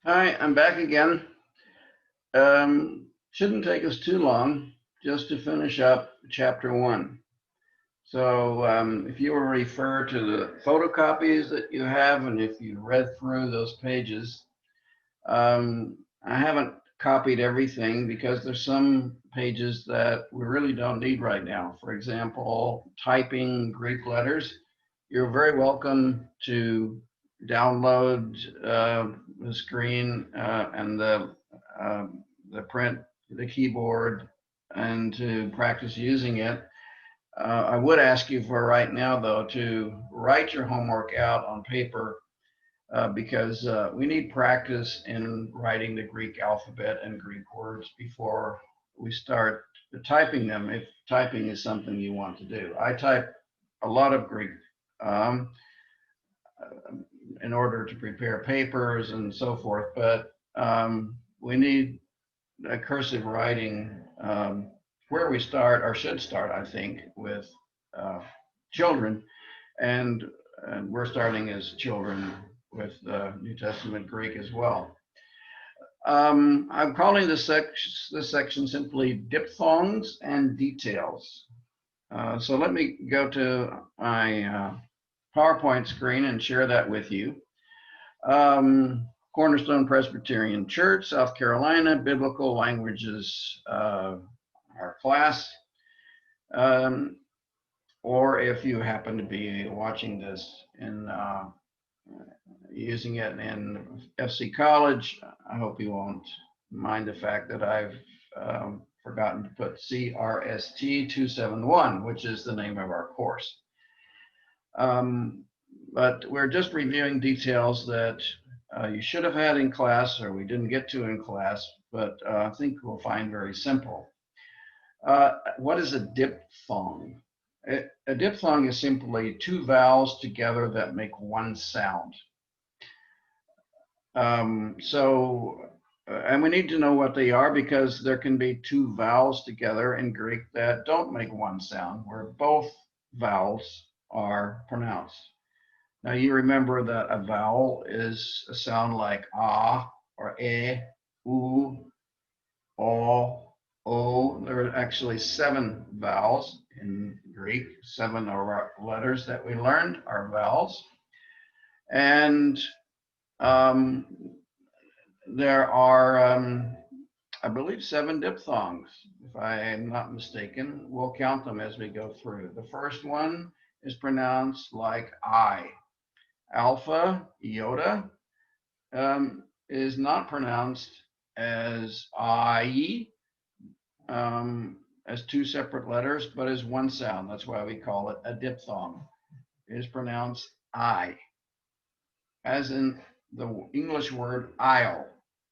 Hi, I'm back again. Shouldn't take us too long just to finish up chapter one. So, if you will refer to the photocopies that you have, and if you read through those pages, I haven't copied everything because there's some pages that we really don't need right now. For example, typing Greek letters. You're very welcome to download the screen and uh, the print, the keyboard, and to practice using it. I would ask you for right now, though, to write your homework out on paper because we need practice in writing the Greek alphabet and Greek words before we start typing them, if typing is something you want to do. I type a lot of Greek um, in order to prepare papers and so forth, but we need a cursive writing where we start, or should start, I think, with uh, children. And, and we're starting as children with New Testament Greek as well. I'm calling this section simply Diphthongs and Details. So let me go to my PowerPoint screen and share that with you. Cornerstone Presbyterian Church, South Carolina, Biblical Languages, our class. Um, or if you happen to be watching this in using it in FC College, I hope you won't mind the fact that I've forgotten to put CRST 271, which is the name of our course. But we're just reviewing details that you should have had in class or we didn't get to in class, but I think we'll find very simple. What is a diphthong? A diphthong is simply two vowels together that make one sound. And we need to know what they are because there can be two vowels together in Greek that don't make one sound, where both vowels are pronounced. Now you remember that a vowel is a sound like ah or e, u, o, o. There are actually 7 vowels in Greek. 7 of our letters that we learned are vowels. And um, there are, I believe, 7 diphthongs, if I am not mistaken. We'll count them as we go through. The first one is pronounced like I. Alpha, iota, is not pronounced as I, as 2 separate letters, but as one sound. That's why we call it a diphthong. It is pronounced I, as in the English word aisle,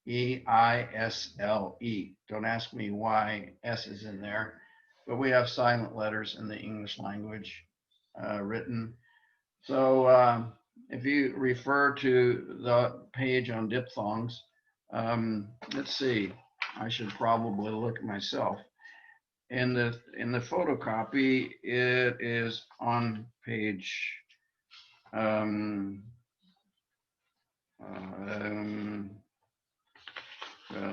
E-I-S-L-E. Don't ask me why S is in there, but we have silent letters in the English language written. So if you refer to the page on diphthongs, let's see, I should probably look myself. In the photocopy, it is on page um,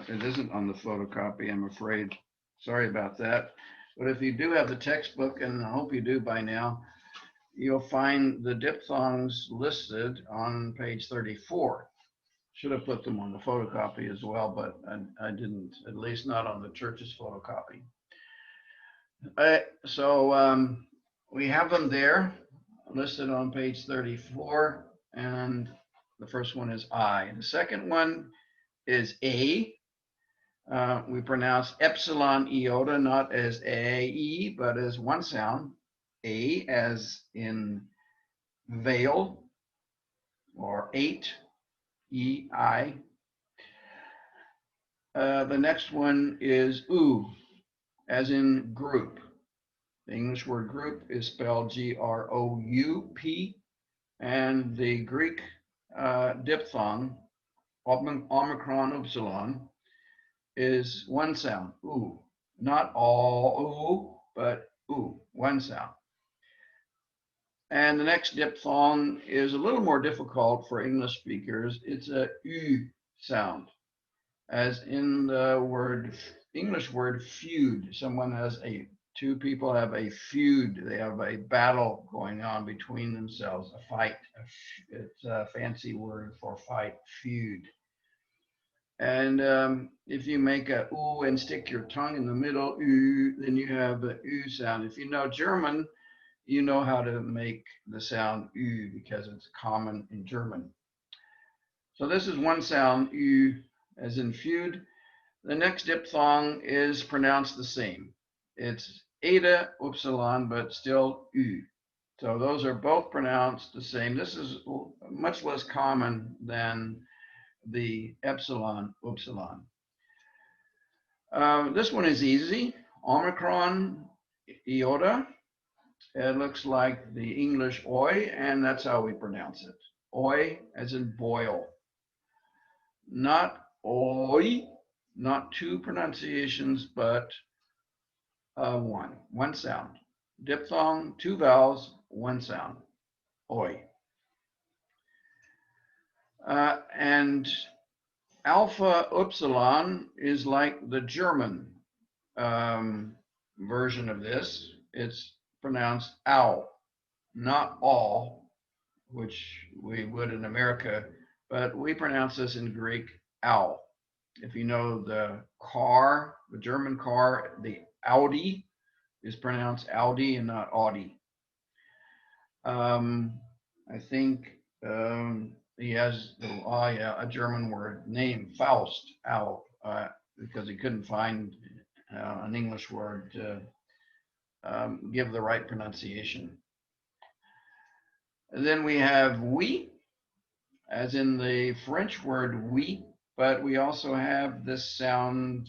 it isn't on the photocopy, I'm afraid. Sorry about that. But if you do have the textbook, and I hope you do by now, you'll find the diphthongs listed on page 34. Should have put them on the photocopy as well, but I didn't, at least not on the church's photocopy. So we have them there listed on page 34, and the first one is I. The second one is A. We pronounce epsilon iota not as A-E, but as one sound. A as in veil or 8, E-I. The next one is U, as in group. The English word group is spelled G-R-O-U-P, and the Greek diphthong, omicron upsilon, is one sound, U. Not all U, but U, one sound. And the next diphthong is a little more difficult for English speakers. It's a U sound, as in the word, English word feud. Two people have a feud. They have a battle going on between themselves, a fight. It's a fancy word for fight, feud. And if you make a ooh and stick your tongue in the middle, ooh, then you have the ooh sound. If you know German, you know how to make the sound ooh because it's common in German. So this is one sound, ooh, as in feud. The next diphthong is pronounced the same. It's eta upsilon, but still ooh. So those are both pronounced the same. This is much less common than the epsilon, upsilon. This one is easy. Omicron, iota. It looks like the English oi, and that's how we pronounce it. Oi, as in boil. Not oi, not two pronunciations, but one sound. Diphthong, two vowels, one sound. Oi. And alpha upsilon is like the German version of this. It's pronounced ow, not all, which we would in America, but we pronounce this in Greek ow. If you know the car, the German car, the Audi is pronounced Audi and not Audi. I think he has a German word name, Faust, out, because he couldn't find an English word to give the right pronunciation. And then we have oui, as in the French word oui, but we also have this sound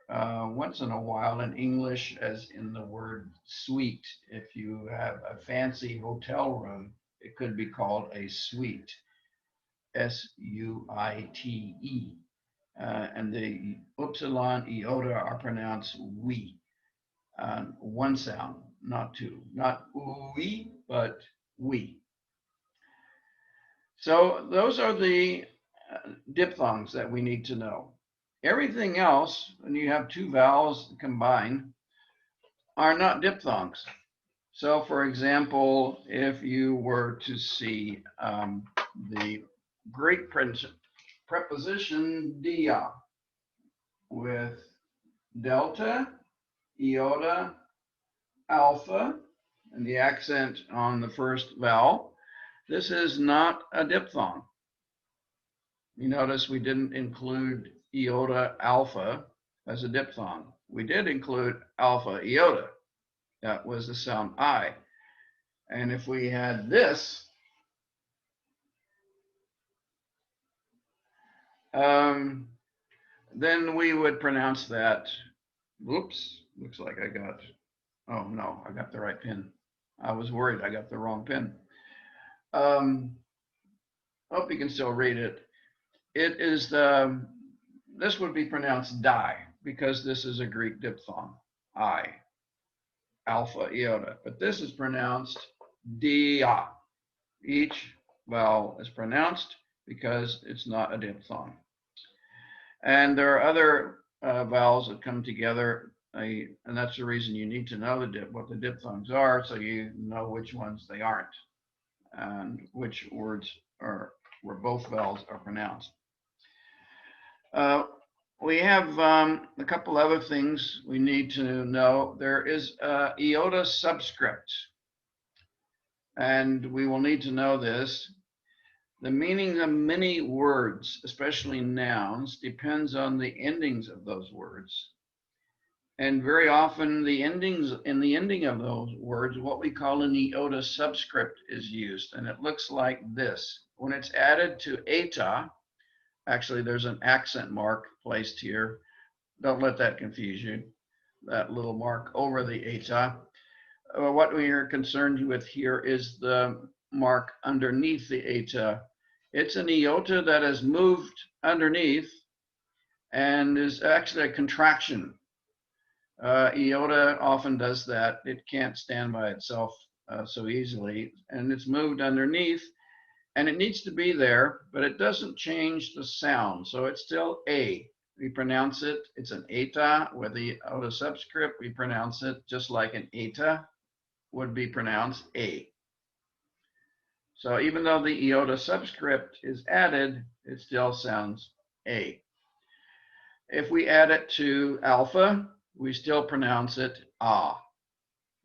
once in a while in English, as in the word suite. If you have a fancy hotel room, it could be called a suite, S-U-I-T-E. And the upsilon, iota are pronounced we. One sound, not two. Not we, but we. So those are the diphthongs that we need to know. Everything else, when you have two vowels combined, are not diphthongs. So for example, if you were to see the Greek preposition dia with delta, iota, alpha, and the accent on the first vowel, this is not a diphthong. You notice we didn't include iota alpha as a diphthong. We did include alpha iota. That was the sound I. And if we had this, then we would pronounce that, whoops, looks like I got, oh no, I got the right pin. I was worried I got the wrong pin. Hope you can still read it. It is this would be pronounced die because this is a Greek diphthong, I, alpha iota, but this is pronounced dia. Each vowel is pronounced because it's not a diphthong. And there are other vowels that come together, and that's the reason you need to know what the diphthongs are, so you know which ones they aren't, and which words are where both vowels are pronounced. We have a couple other things we need to know. There is iota subscript, and we will need to know this. The meaning of many words, especially nouns, depends on the endings of those words. And very often in the ending of those words, what we call an iota subscript is used, and it looks like this. When it's added to eta, actually there's an accent mark placed here. Don't let that confuse you, that little mark over the eta. What we are concerned with here is the mark underneath the eta. It's an iota that has moved underneath and is actually a contraction. Iota often does that. It can't stand by itself so easily, and it's moved underneath. And it needs to be there, but it doesn't change the sound. So it's still A. We pronounce it, it's an eta with the iota subscript. We pronounce it just like an eta would be pronounced A. So even though the iota subscript is added, it still sounds A. If we add it to alpha, we still pronounce it A.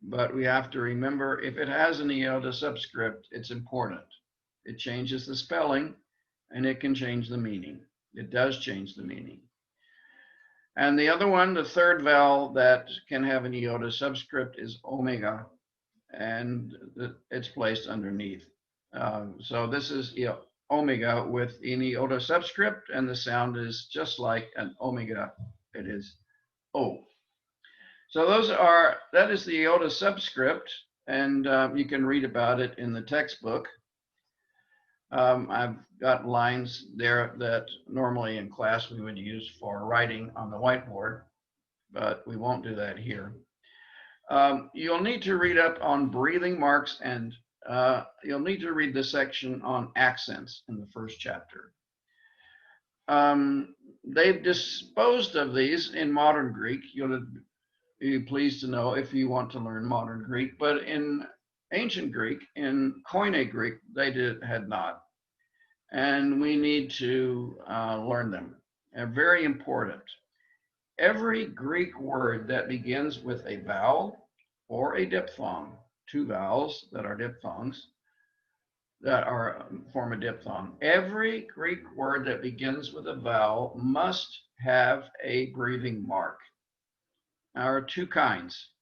But we have to remember, if it has an iota subscript, it's important. It changes the spelling, and it can change the meaning. It does change the meaning. And the other one, the third vowel that can have an iota subscript is omega, and it's placed underneath. So this is omega with an iota subscript, and the sound is just like an omega. It is O. So that is the iota subscript, and you can read about it in the textbook. I've got lines there that normally in class we would use for writing on the whiteboard, but we won't do that here. You'll need to read up on breathing marks, and you'll need to read the section on accents in the first chapter. They've disposed of these in modern Greek. You'll be pleased to know if you want to learn modern Greek, but in ancient Greek, in Koine Greek, they had not. And we need to learn them. They're very important. Every Greek word that begins with a vowel or a diphthong, two vowels that are diphthongs, that form a diphthong. Every Greek word that begins with a vowel must have a breathing mark. There are two kinds.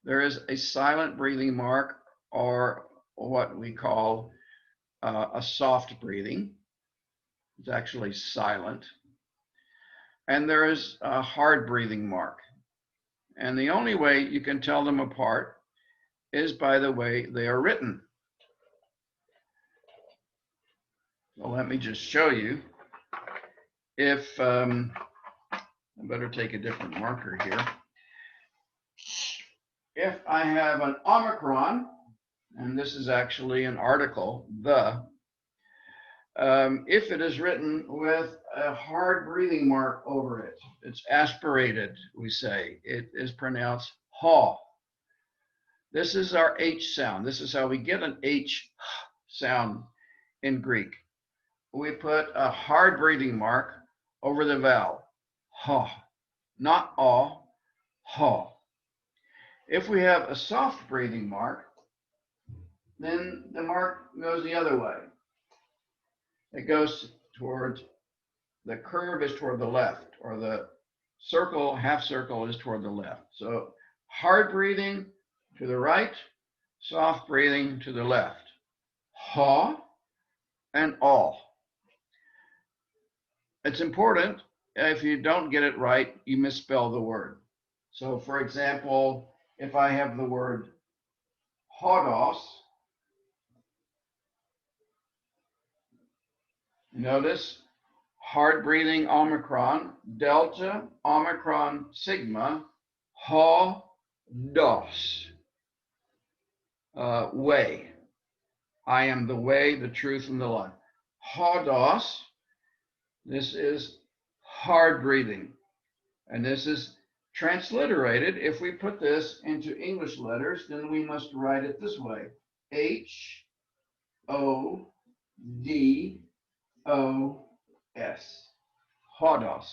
There is a silent breathing mark, or what we call a soft breathing. It's actually silent. And there is a hard breathing mark. And the only way you can tell them apart is by the way they are written. So let me just show you. If I better take a different marker here. If I have an omicron, and this is actually an article, if it is written with a hard breathing mark over it, it's aspirated, we say. It is pronounced ha. This is our H sound. This is how we get an H sound in Greek. We put a hard breathing mark over the vowel, ha, not aw, ha. If we have a soft breathing mark, then the mark goes the other way. It goes towards, the curve is toward the left, or the circle, half circle is toward the left. So hard breathing to the right, soft breathing to the left. Ha and aw. It's important. If you don't get it right, you misspell the word. So for example, if I have the word hodos, notice hard breathing omicron, delta, omicron, sigma, ha-dos, way. I am the way, the truth, and the life. Ha-dos, this is hard breathing. And this is transliterated. If we put this into English letters, then we must write it this way. H-O-D-O-S, hodos,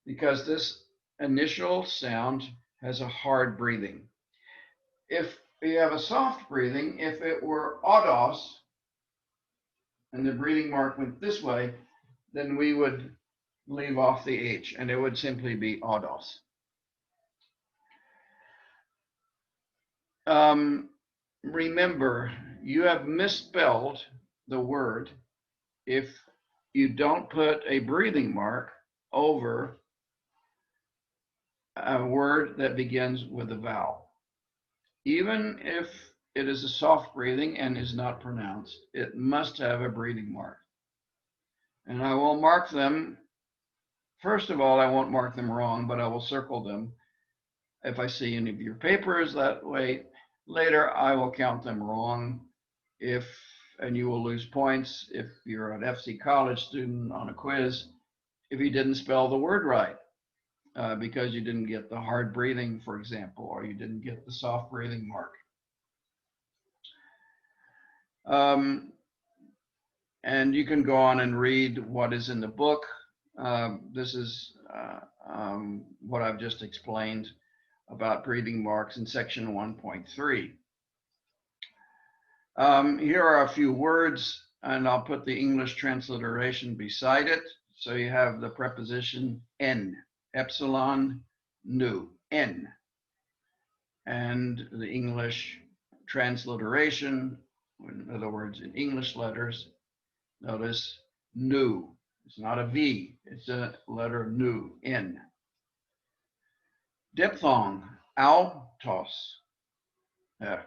because this initial sound has a hard breathing. If we have a soft breathing, if it were odos, and the breathing mark went this way, then we would leave off the H, and it would simply be odos. Remember, you have misspelled the word if you don't put a breathing mark over a word that begins with a vowel. Even if it is a soft breathing and is not pronounced, it must have a breathing mark. And I will mark them. First of all, I won't mark them wrong, but I will circle them if I see any of your papers. That way, later I will count them wrong if and you will lose points if you're an FC college student on a quiz if you didn't spell the word right, because you didn't get the hard breathing, for example, or you didn't get the soft breathing mark. And you can go on and read what is in the book. This is what I've just explained about breathing marks in section 1.3. Here are a few words, and I'll put the English transliteration beside it. So you have the preposition N, epsilon, nu, N. And the English transliteration, in other words, in English letters, notice nu. It's not a V, it's a letter nu, N. Diphthong, altos.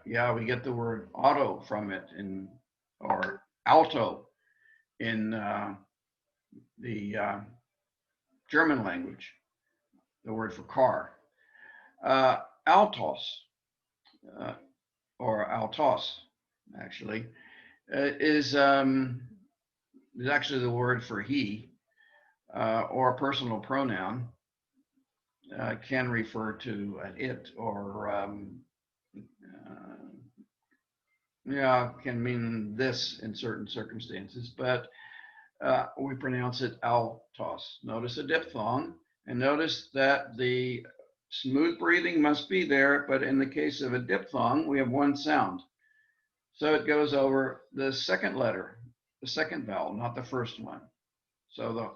Yeah, we get the word auto from it, or alto in the German language, the word for car. Altos, or altos, actually, is actually the word for he, or a personal pronoun. Can refer to an it, or can mean this in certain circumstances, but we pronounce it altos. Notice a diphthong, and notice that the smooth breathing must be there, but in the case of a diphthong, we have one sound. So it goes over the second letter, the second vowel, not the first one. So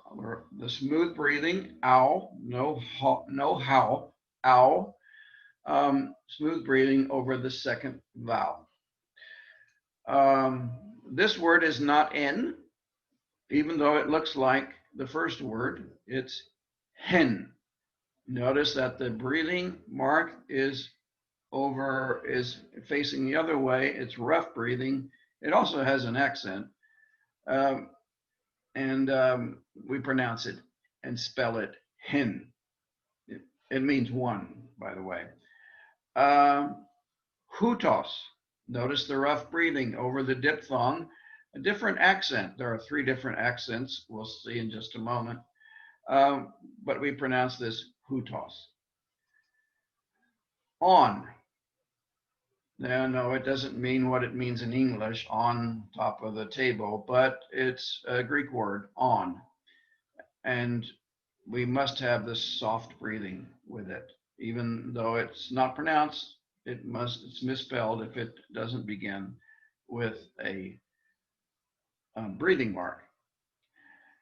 the smooth breathing, ow, no how, ow, smooth breathing over the second vowel. This word is not N, even though it looks like the first word. It's hen. Notice that the breathing mark is facing the other way. It's rough breathing. It also has an accent. And we pronounce it and spell it hen. It means one, by the way. Hutos. Notice the rough breathing over the diphthong. A different accent. There are 3 different accents. We'll see in just a moment. But we pronounce this hutos. On. Now, no, it doesn't mean what it means in English, on top of the table, but it's a Greek word, on. And we must have this soft breathing with it. Even though it's not pronounced, it's misspelled if it doesn't begin with a breathing mark.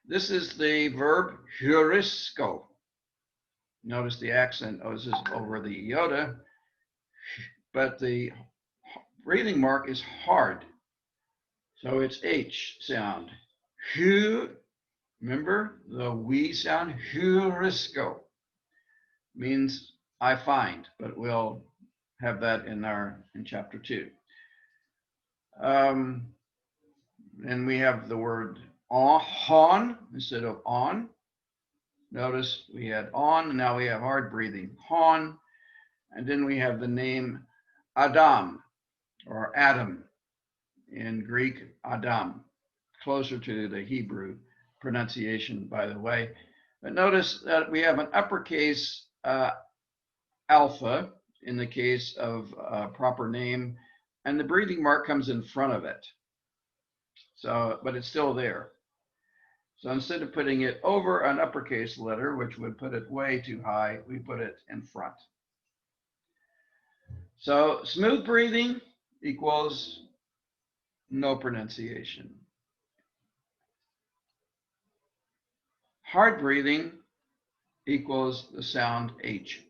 This is the verb heurisco. Notice the accent is over the iota, but the breathing mark is hard. So it's H sound. Remember the we sound, heurisco, means I find, but we'll have that in chapter 2. And we have the word on instead of on. Notice we had on, and now we have hard breathing, hon. And then we have the name Adam, or Adam in Greek, Adam, closer to the Hebrew pronunciation, by the way. But notice that we have an uppercase alpha in the case of a proper name, and the breathing mark comes in front of it. So, but it's still there. So instead of putting it over an uppercase letter, which would put it way too high, we put it in front. So smooth breathing equals no pronunciation. Hard breathing equals the sound H.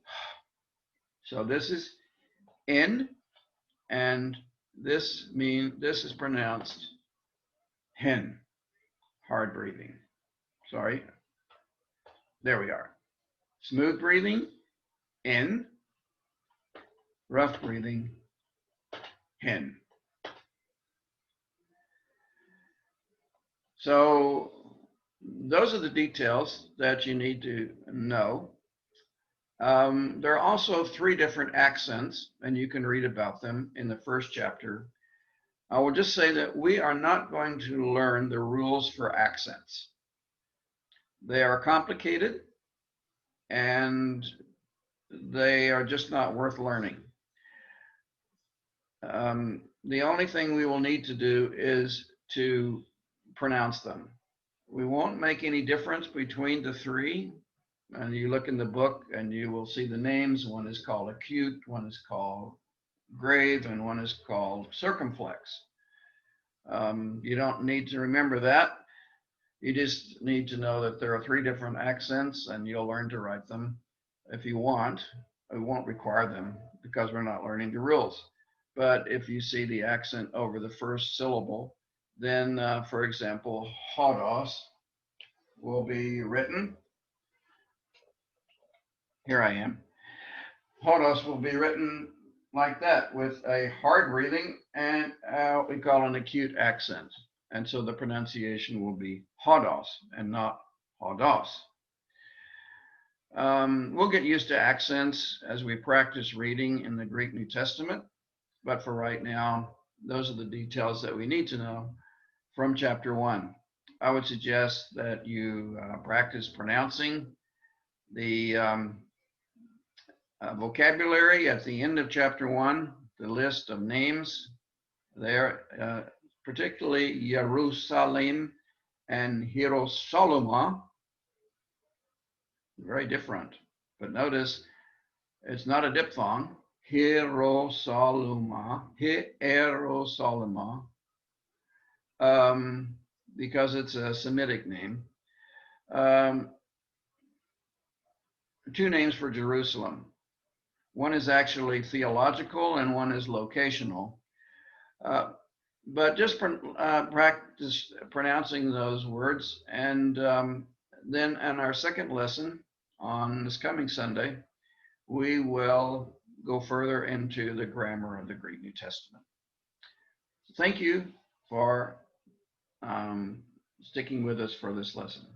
So this is N, and this is pronounced hen. Hard breathing. Sorry. There we are. Smooth breathing, N. Rough breathing, hen. So those are the details that you need to know. There are also 3 different accents, and you can read about them in the first chapter. I will just say that we are not going to learn the rules for accents. They are complicated and they are just not worth learning. The only thing we will need to do is to pronounce them. We won't make any difference between the three. And you look in the book and you will see the names. One is called acute, one is called grave, and one is called circumflex. You don't need to remember that. You just need to know that there are three different accents, and you'll learn to write them if you want. We won't require them because we're not learning the rules. But if you see the accent over the first syllable, then, for example, hodos will be written. Here I am. Hodos will be written like that with a hard breathing and what we call an acute accent. And so the pronunciation will be hodos and not hodos. We'll get used to accents as we practice reading in the Greek New Testament. But for right now, those are the details that we need to know from chapter 1. I would suggest that you practice pronouncing the vocabulary at the end of chapter 1, the list of names there, particularly Jerusalem and Hierosolima, very different. But notice it's not a diphthong. Hierosolima, because it's a Semitic name. Two names for Jerusalem. One is actually theological and one is locational. But just practice pronouncing those words. And then in our second lesson on this coming Sunday, we will go further into the grammar of the Greek New Testament. Thank you for sticking with us for this lesson.